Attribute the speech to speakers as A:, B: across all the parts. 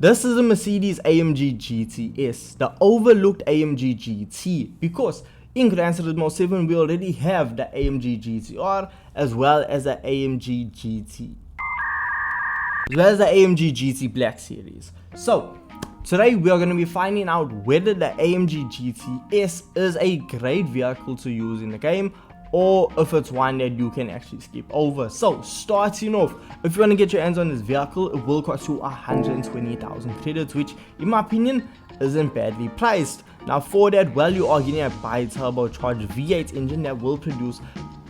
A: This is a Mercedes AMG GT-S, the overlooked AMG GT, because in Gran Turismo 7 we already have the AMG GTR as well as the AMG GT, as well as the AMG GT Black Series. So today we are going to be finding out whether the AMG GT-S is a great vehicle to use in the game, or if it's one that you can actually skip over. So starting off, if you want to get your hands on this vehicle, it will cost you 120,000 credits, which in my opinion isn't badly priced. Now for that, well, you are getting a bi-turbocharged V8 engine that will produce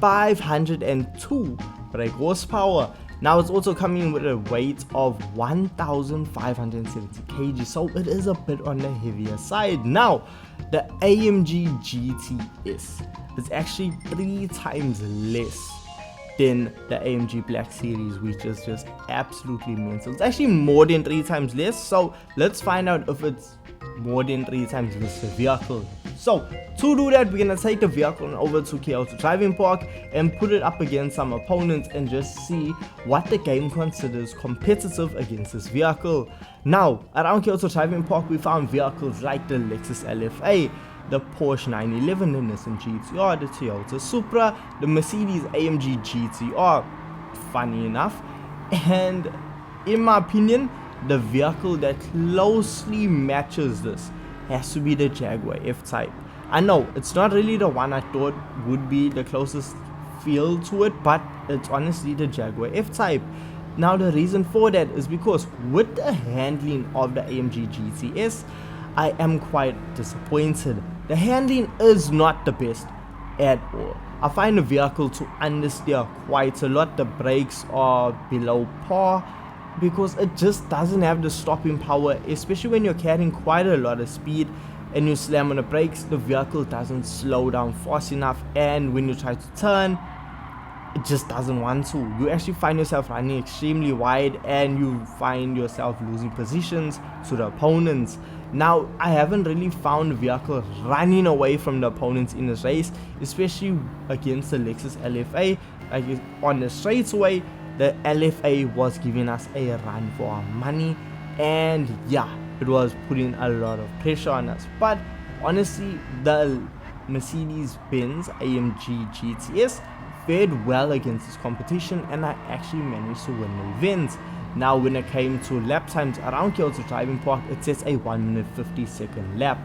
A: 502 brake horsepower. Now it's also coming with a weight of 1,570 kg, so it is a bit on the heavier side. Now the AMG GT-S is actually 3 times less than the AMG Black Series, which is just absolutely mental. It's actually more than 3 times less, so let's find out if it's more than 3 times less vehicle. So to do that, we're gonna take the vehicle over to Kyoto Driving Park and put it up against some opponents and just see what the game considers competitive against this vehicle. Now around Kyoto Driving Park we found vehicles like the Lexus LFA, the Porsche 911, the Nissan GTR, the Toyota Supra, the Mercedes AMG GTR, funny enough, and in my opinion the vehicle that closely matches this has to be the Jaguar F-Type. I know it's not really the one I thought would be the closest feel to it, but it's honestly the Jaguar F-Type. Now the reason for that is because with the handling of the AMG GT-S, I am quite disappointed. The handling is not the best at all. I find the vehicle to understeer quite a lot. The brakes are below par because it just doesn't have the stopping power, especially when you're carrying quite a lot of speed and you slam on the brakes. The vehicle doesn't slow down fast enough, and when you try to turn, it just doesn't want to. You actually find yourself running extremely wide and you find yourself losing positions to the opponents. Now I haven't really found a vehicle running away from the opponents in this race, especially against the Lexus LFA. Like on the straightaway, the LFA was giving us a run for our money, and yeah, it was putting a lot of pressure on us. But honestly, the Mercedes-Benz AMG GT-S fared well against this competition, and I actually managed to win the event. Now when it came to lap times around Kyoto Driving Park, it says a 1 minute 50-second lap,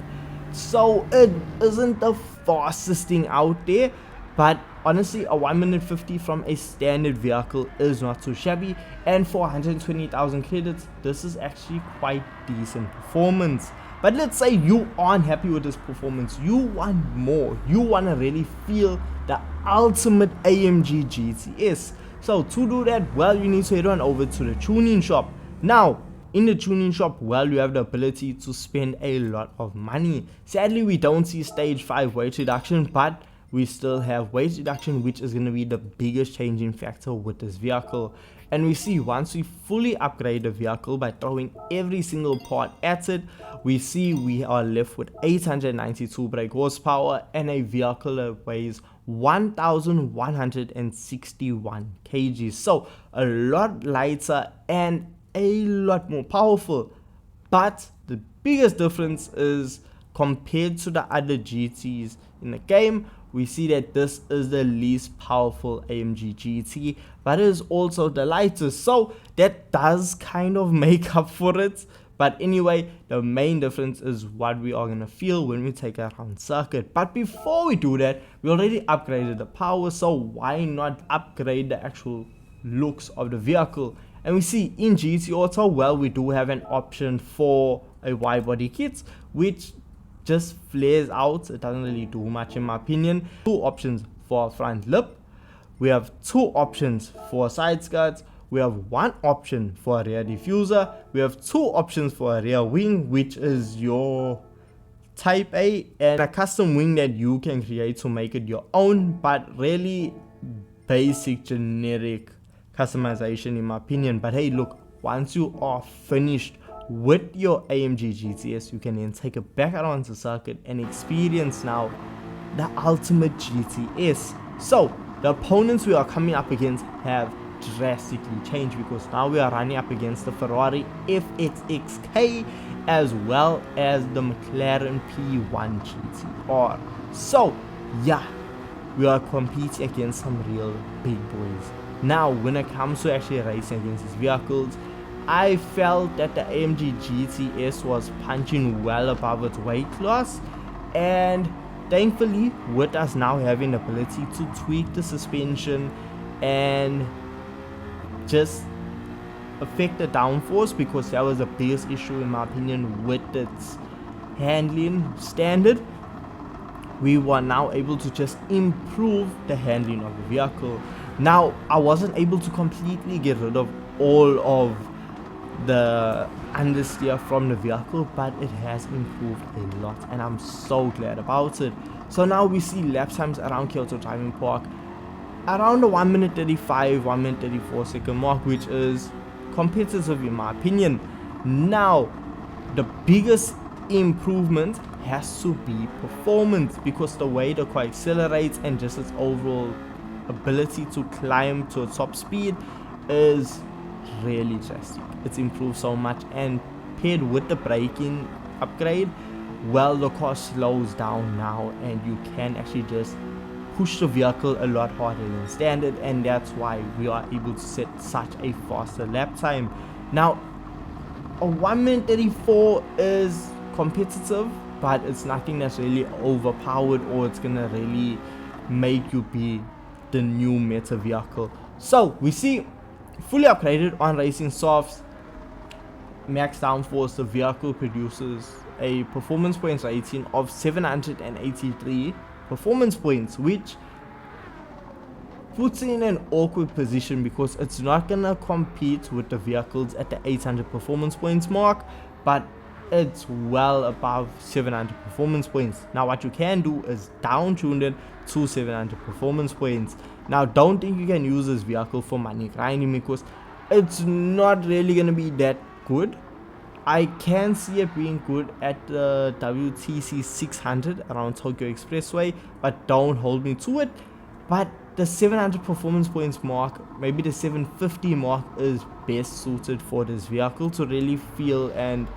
A: so it isn't the fastest thing out there, but honestly a 1 minute 50 from a standard vehicle is not too shabby, and for 120,000 credits this is actually quite decent performance. But let's say you aren't happy with this performance, you want more, you want to really feel the ultimate AMG GT-S. So to do that, well, you need to head on over to the tuning shop. Now in the tuning shop, well, you have the ability to spend a lot of money. Sadly we don't see stage 5 weight reduction, but we still have weight reduction, which is going to be the biggest changing factor with this vehicle. And we see once we fully upgrade the vehicle by throwing every single part at it, we see we are left with 892 brake horsepower and a vehicle that weighs 1,161 kg. So a lot lighter and a lot more powerful. But the biggest difference is compared to the other GTs in the game, we see that this is the least powerful AMG GT, but it is also the lightest, so that does kind of make up for it. But anyway, the main difference is what we are going to feel when we take a round circuit. But before we do that, we already upgraded the power, so why not upgrade the actual looks of the vehicle? And we see in GT Auto, well, we do have an option for a wide body kit, which just flares out. It doesn't really do much in my opinion. 2 options for a front lip, we have 2 options for side skirts, we have 1 option for a rear diffuser, we have 2 options for a rear wing, which is your type A, and a custom wing that you can create to make it your own, but really basic generic customization in my opinion. But hey, look, once you are finished with your AMG GT-S, you can then take it back out onto circuit and experience now the ultimate GT-S. So the opponents we are coming up against have drastically changed, because now we are running up against the Ferrari FXXK as well as the McLaren P1 GTR. So yeah, we are competing against some real big boys. Now when it comes to actually racing against these vehicles, I felt that the AMG GT-S was punching well above its weight class, and thankfully with us now having the ability to tweak the suspension and just affect the downforce, because that was the biggest issue in my opinion with its handling standard, we were now able to just improve the handling of the vehicle. Now I wasn't able to completely get rid of all of the understeer from the vehicle, but it has improved a lot and I'm so glad about it. So now we see lap times around Kyoto Driving Park around the 1 minute 35, 1 minute 34 second mark, which is competitive in my opinion. Now the biggest improvement has to be performance, because the way the car accelerates and just its overall ability to climb to a top speed is really drastic. It's improved so much, and paired with the braking upgrade, well, the car slows down now and you can actually just push the vehicle a lot harder than standard, and that's why we are able to set such a faster lap time. Now a 1 minute 34 is competitive, but it's nothing that's really overpowered or it's gonna really make you be the new meta vehicle. So we see fully upgraded on racing softs, max downforce, the vehicle produces a performance points rating of 783 performance points, which puts it in an awkward position because it's not gonna compete with the vehicles at the 800 performance points mark, but it's well above 700 performance points. Now what you can do is down tune it to 700 performance points. Now don't think you can use this vehicle for money grinding, because it's not really gonna be that good. I can see it being good at the WTC 600 around Tokyo Expressway, but don't hold me to it. But the 700 performance points mark, maybe the 750 mark, is best suited for this vehicle to really feel and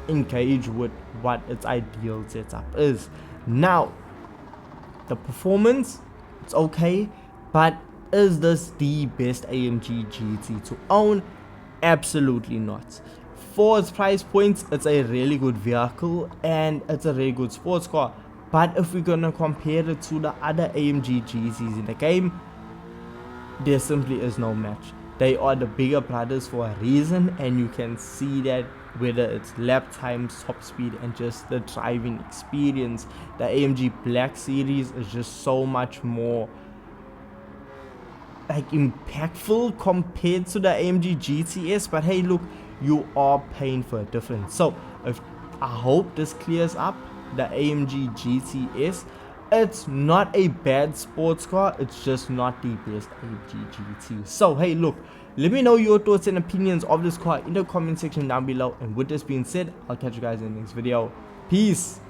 A: engage with what its ideal setup is. Now the performance, it's okay, but is this the best AMG GT to own? Absolutely not. For its price points, it's a really good vehicle and it's a really good sports car, but if we're gonna compare it to the other AMG GTs in the game, there simply is no match. They are the bigger brothers for a reason, and you can see that whether it's lap times, top speed, and just the driving experience. The AMG Black Series is just so much more like impactful compared to the AMG GT-S, but hey look, you are paying for a difference. So I hope this clears up the AMG GT-S. It's not a bad sports car, it's just not the best AMG GT. So hey look, let me know your thoughts and opinions of this car in the comment section down below, and with this being said, I'll catch you guys in the next video. Peace.